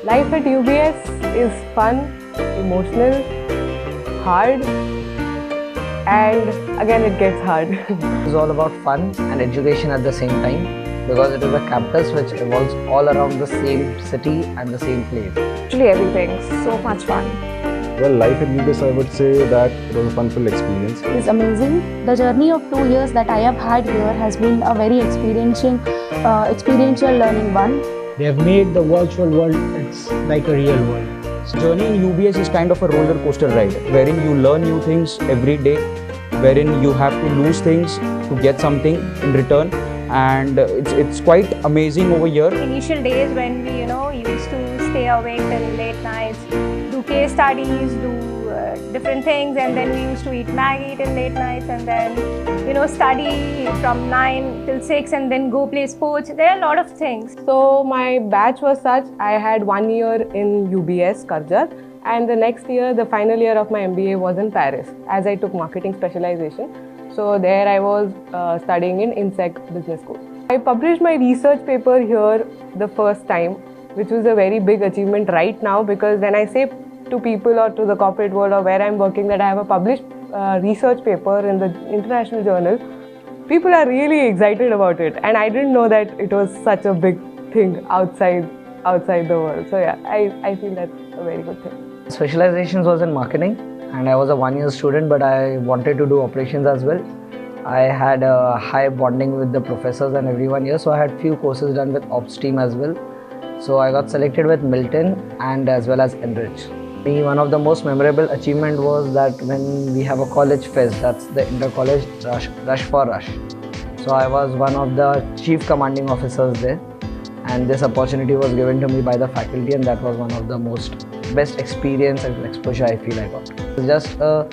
Life at UBS is fun, emotional, hard, and again it gets hard. It's all about fun and education at the same time because it is a campus which evolves all around the same city and the same place. Actually everything, so much fun. Well, life at UBS, I would say that it was a fun-filled experience. It's amazing. The journey of 2 years that I have had here has been a very experiential learning one. They have made the virtual world, it's like a real world. Journey in UBS is kind of a roller coaster ride, wherein you learn new things every day, wherein you have to lose things to get something in return, and it's quite amazing over here. Initial days when we used to stay awake till late nights, do case studies, do different things, and then we used to eat Maggie till late nights, and then study from 9 till 6, and then go play sports. There are a lot of things. So my batch was such, I had 1 year in UBS, Karjar, and the next year, the final year of my MBA was in Paris, as I took marketing specialization. So there I was studying in INSEC Business School. I published my research paper here the first time, which was a very big achievement right now, because when I say to people or to the corporate world or where I'm working that I have a published research paper in the international journal, people are really excited about it, and I didn't know that it was such a big thing outside the world. So yeah, I feel that's a very good thing. Specializations was in marketing, and I was a 1-year student, but I wanted to do operations as well. I had a high bonding with the professors and everyone here, so I had few courses done with ops team as well. So I got selected with Milton and as well as Enrich. One of the most memorable achievement was that when we have a college fest, that's the inter-college Rush for Rush. So I was one of the chief commanding officers there, and this opportunity was given to me by the faculty, and that was one of the most best experience and exposure I feel I got. It's just a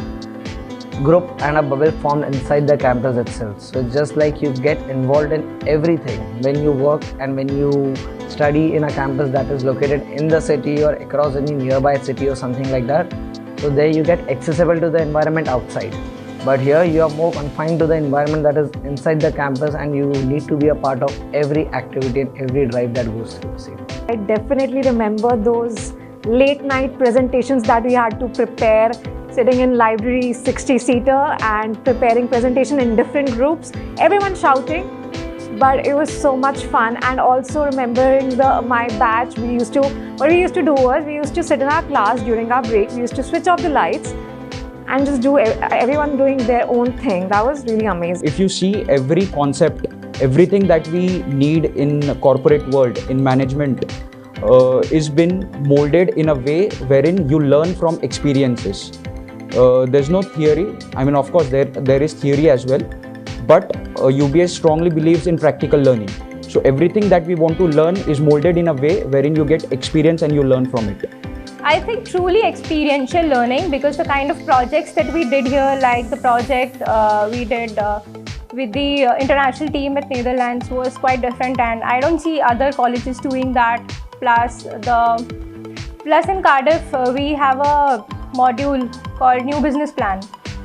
group and a bubble formed inside the campus itself. So it's just like you get involved in everything when you work and when you study in a campus that is located in the city or across any nearby city or something like that. So there you get accessible to the environment outside. But here you are more confined to the environment that is inside the campus, and you need to be a part of every activity and every drive that goes through the same. I definitely remember those late night presentations that we had to prepare, sitting in library 60-seater and preparing presentation in different groups, everyone shouting, but it was so much fun. And also remembering my batch, what we used to do was, we used to sit in our class during our break, we used to switch off the lights and just do everyone doing their own thing. That was really amazing. If you see every concept, everything that we need in corporate world, in management, is been molded in a way wherein you learn from experiences. There's no theory. I mean, of course, there is theory as well, but UBS strongly believes in practical learning. So everything that we want to learn is molded in a way wherein you get experience and you learn from it. I think truly experiential learning, because the kind of projects that we did here, like the project we did with the international team at Netherlands, was quite different, and I don't see other colleges doing that. Plus in Cardiff, we have a module called New Business Plan.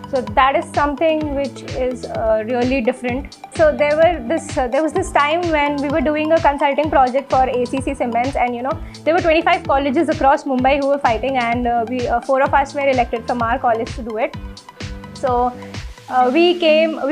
So that is something which is really different. So there was this time when we were doing a consulting project for ACC Siemens, and there were 25 colleges across Mumbai who were fighting, and 4 of us were elected from our college to do it. So we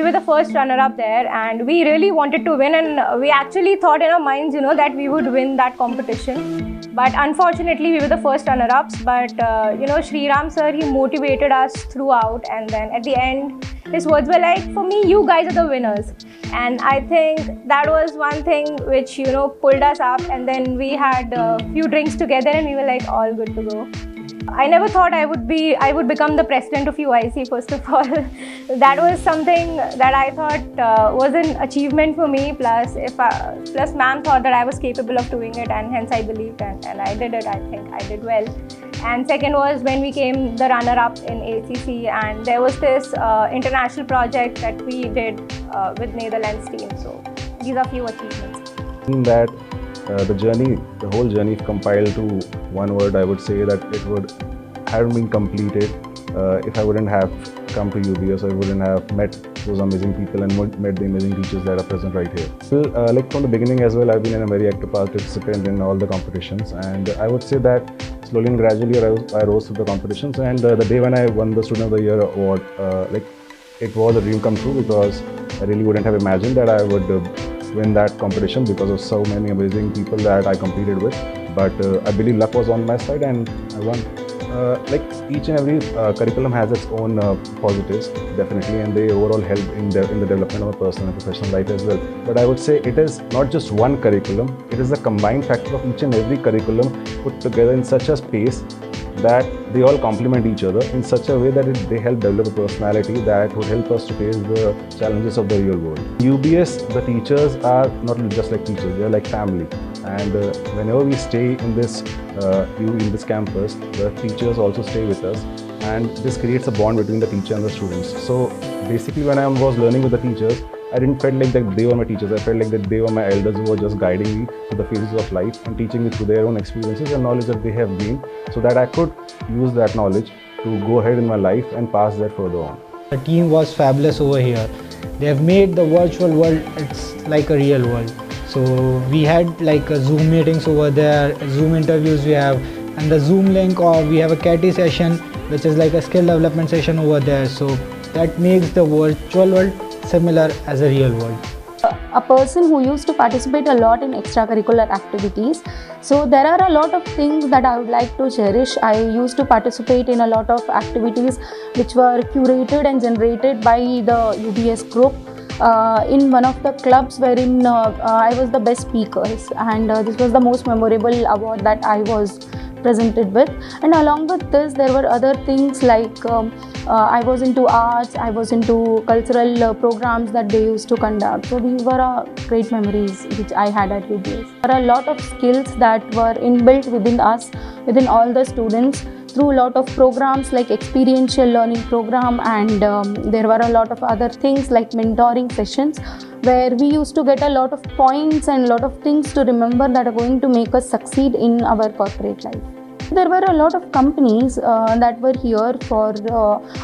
were the first runner-up there, and we really wanted to win, and we actually thought in our minds, that we would win that competition. But unfortunately, we were the first runner-ups. But Sriram sir, he motivated us throughout, and then at the end, his words were like, "For me, you guys are the winners." And I think that was one thing which pulled us up. And then we had a few drinks together, and we were like all good to go. I never thought I would become the president of UIC, first of all. That was something that I thought was an achievement for me, plus ma'am thought that I was capable of doing it, and hence I believed, and I did it. I think I did well. And second was when we came the runner-up in ACC, and there was this international project that we did with Netherlands team. So these are few achievements. That the whole journey, if compiled to one word, I would say that it hadn't been completed if I wouldn't have come to UBS, I wouldn't have met those amazing people and met the amazing teachers that are present right here. So, like from the beginning as well, I've been a very active participant in all the competitions, and I would say that slowly and gradually I rose through the competitions. And the day when I won the Student of the Year award, like it was a dream come true, because I really wouldn't have imagined that I would win that competition because of so many amazing people that I competed with. But I believe luck was on my side and I won. Like each and every curriculum has its own positives, definitely, and they overall help in the development of a personal and professional life as well. But I would say it is not just one curriculum, it is a combined factor of each and every curriculum put together in such a space that they all complement each other in such a way that they help develop a personality that would help us to face the challenges of the real world. UBS, the teachers are not just like teachers, they are like family. And whenever we stay in this campus, the teachers also stay with us, and this creates a bond between the teacher and the students. So basically, when I was learning with the teachers, I didn't feel like that they were my teachers. I felt like that they were my elders who were just guiding me through the phases of life and teaching me through their own experiences and knowledge that they have gained, so that I could use that knowledge to go ahead in my life and pass that further on. The team was fabulous over here. They have made the virtual world, it's like a real world. So we had like Zoom meetings over there, Zoom interviews we have, and the Zoom link, or we have a CATI session, which is like a skill development session over there. So that makes the virtual world similar as a real world. A person who used to participate a lot in extracurricular activities. So there are a lot of things that I would like to cherish. I used to participate in a lot of activities which were curated and generated by the UBS group. In one of the clubs wherein I was the best speakers, and this was the most memorable award that I was presented with. And along with this, there were other things like I was into arts, I was into cultural programs that they used to conduct. So these were great memories which I had at UBS. There are a lot of skills that were inbuilt within us, within all the students, through a lot of programs like experiential learning program, and there were a lot of other things like mentoring sessions, where we used to get a lot of points and a lot of things to remember that are going to make us succeed in our corporate life. There were a lot of companies that were here for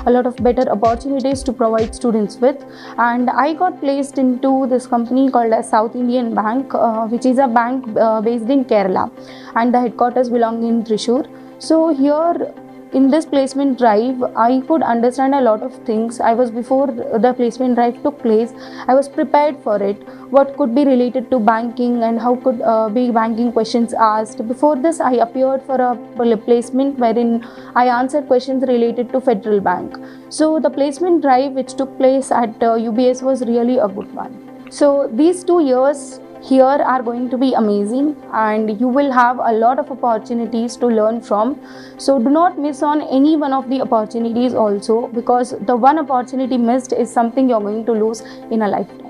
a lot of better opportunities to provide students with, and I got placed into this company called as South Indian Bank, which is a bank based in Kerala, and the headquarters belong in Thrissur. So here in this placement drive, I could understand a lot of things. Before the placement drive took place, I was prepared for it. What could be related to banking and how could be banking questions asked. Before this, I appeared for a placement wherein I answered questions related to Federal Bank. So the placement drive which took place at UBS was really a good one. So these 2 years here are going to be amazing, and you will have a lot of opportunities to learn from. So do not miss on any one of the opportunities also, because the one opportunity missed is something you're going to lose in a lifetime.